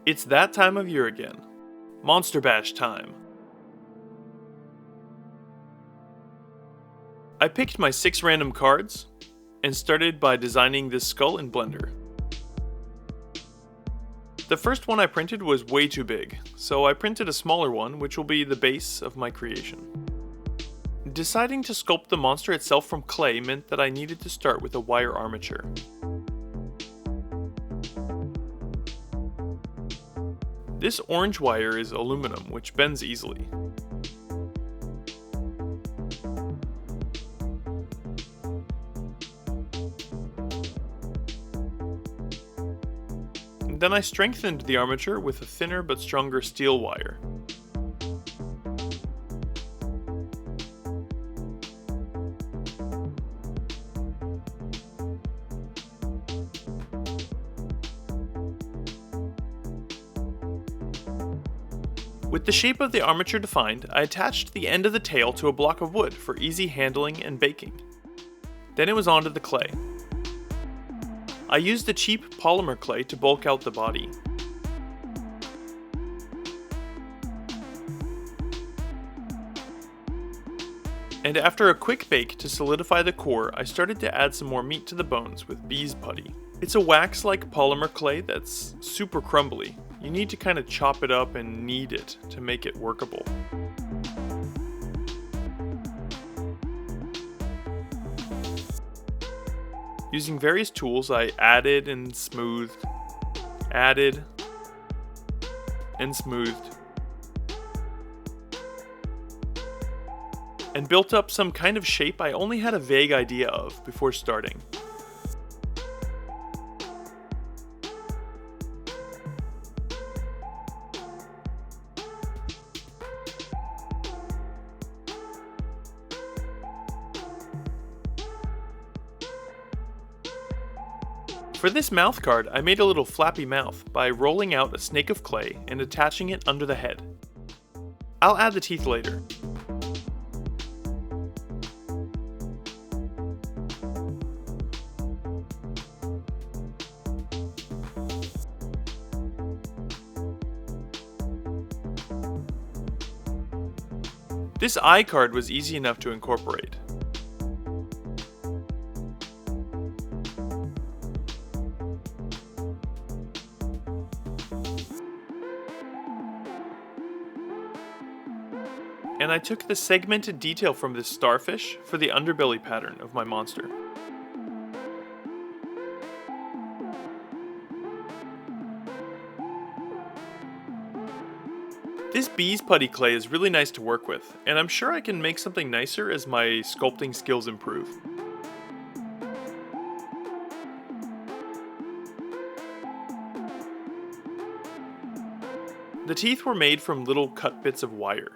It's that time of year again. Monster Bash time. I picked my 6 random cards and started by designing this skull in Blender. The first one I printed was way too big, so I printed a smaller one which will be the base of my creation. Deciding to sculpt the monster itself from clay meant that I needed to start with a wire armature. This orange wire is aluminum, which bends easily. Then I strengthened the armature with a thinner but stronger steel wire. With the shape of the armature defined, I attached the end of the tail to a block of wood for easy handling and baking. Then it was onto the clay. I used a cheap polymer clay to bulk out the body. And after a quick bake to solidify the core, I started to add some more meat to the bones with bees putty. It's a wax-like polymer clay that's super crumbly. You need to kind of chop it up and knead it to make it workable. Using various tools, I added and smoothed, and built up some kind of shape I only had a vague idea of before starting. For this mouth card, I made a little flappy mouth by rolling out a snake of clay and attaching it under the head. I'll add the teeth later. This eye card was easy enough to incorporate. And I took the segmented detail from this starfish for the underbelly pattern of my monster. This bees putty clay is really nice to work with, and I'm sure I can make something nicer as my sculpting skills improve. The teeth were made from little cut bits of wire.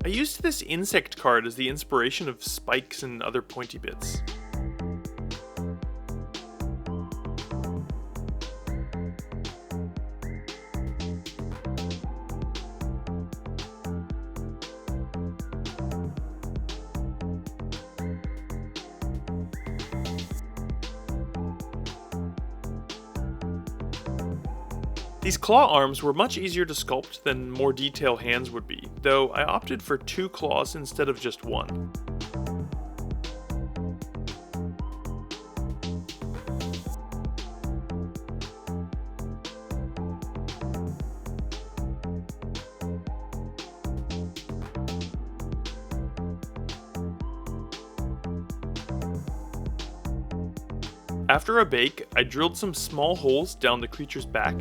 I used this insect card as the inspiration of spikes and other pointy bits. These claw arms were much easier to sculpt than more detailed hands would be, though I opted for 2 claws instead of just 1. After a bake, I drilled some small holes down the creature's back.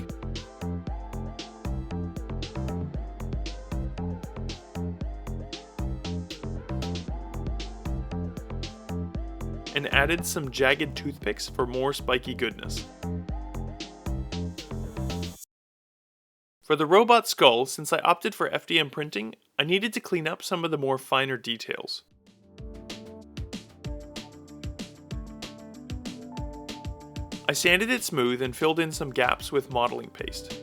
And added some jagged toothpicks for more spiky goodness. For the robot skull, since I opted for FDM printing, I needed to clean up some of the more finer details. I sanded it smooth and filled in some gaps with modeling paste.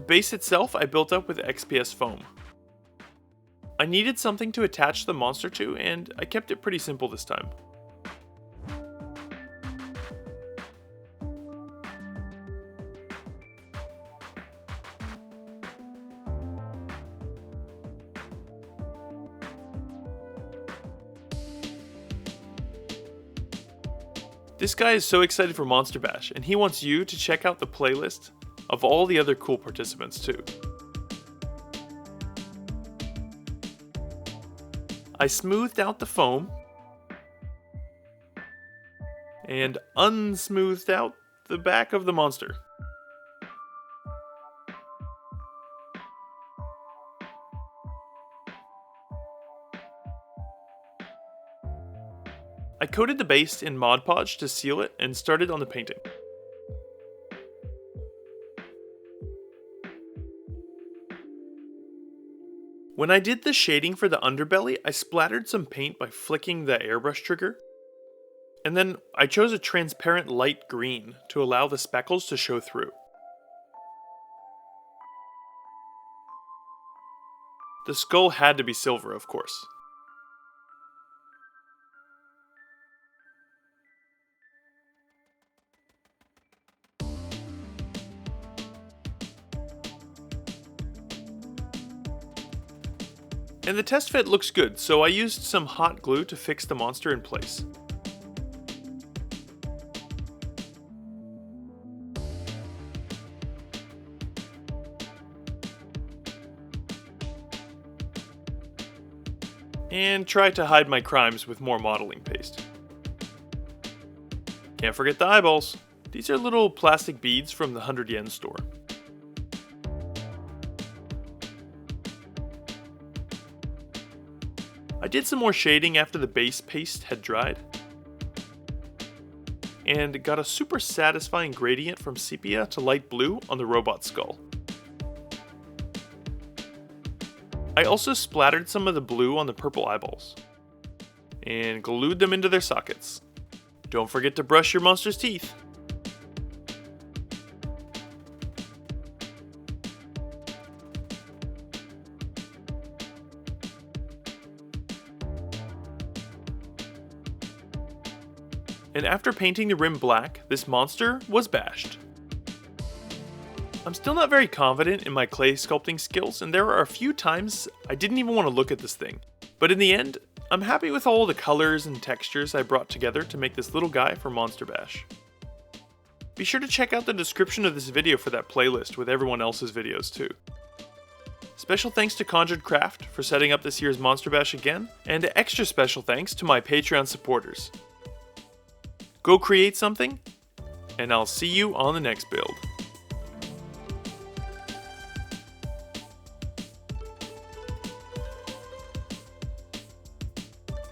The base itself I built up with XPS foam. I needed something to attach the monster to, and I kept it pretty simple this time. This guy is so excited for Monster Bash, and he wants you to check out the playlist of all the other cool participants too. I smoothed out the foam and unsmoothed out the back of the monster. I coated the base in Mod Podge to seal it and started on the painting. When I did the shading for the underbelly, I splattered some paint by flicking the airbrush trigger. And then I chose a transparent light green to allow the speckles to show through. The skull had to be silver, of course. And the test fit looks good, so I used some hot glue to fix the monster in place. And tried to hide my crimes with more modeling paste. Can't forget the eyeballs. These are little plastic beads from the 100 yen store. I did some more shading after the base paste had dried, and got a super satisfying gradient from sepia to light blue on the robot skull. I also splattered some of the blue on the purple eyeballs, and glued them into their sockets. Don't forget to brush your monster's teeth. And after painting the rim black, this monster was bashed. I'm still not very confident in my clay sculpting skills, and there are a few times I didn't even want to look at this thing. But in the end, I'm happy with all the colors and textures I brought together to make this little guy for Monster Bash. Be sure to check out the description of this video for that playlist with everyone else's videos too. Special thanks to Conjured Craft for setting up this year's Monster Bash again, and extra special thanks to my Patreon supporters. Go create something, and I'll see you on the next build.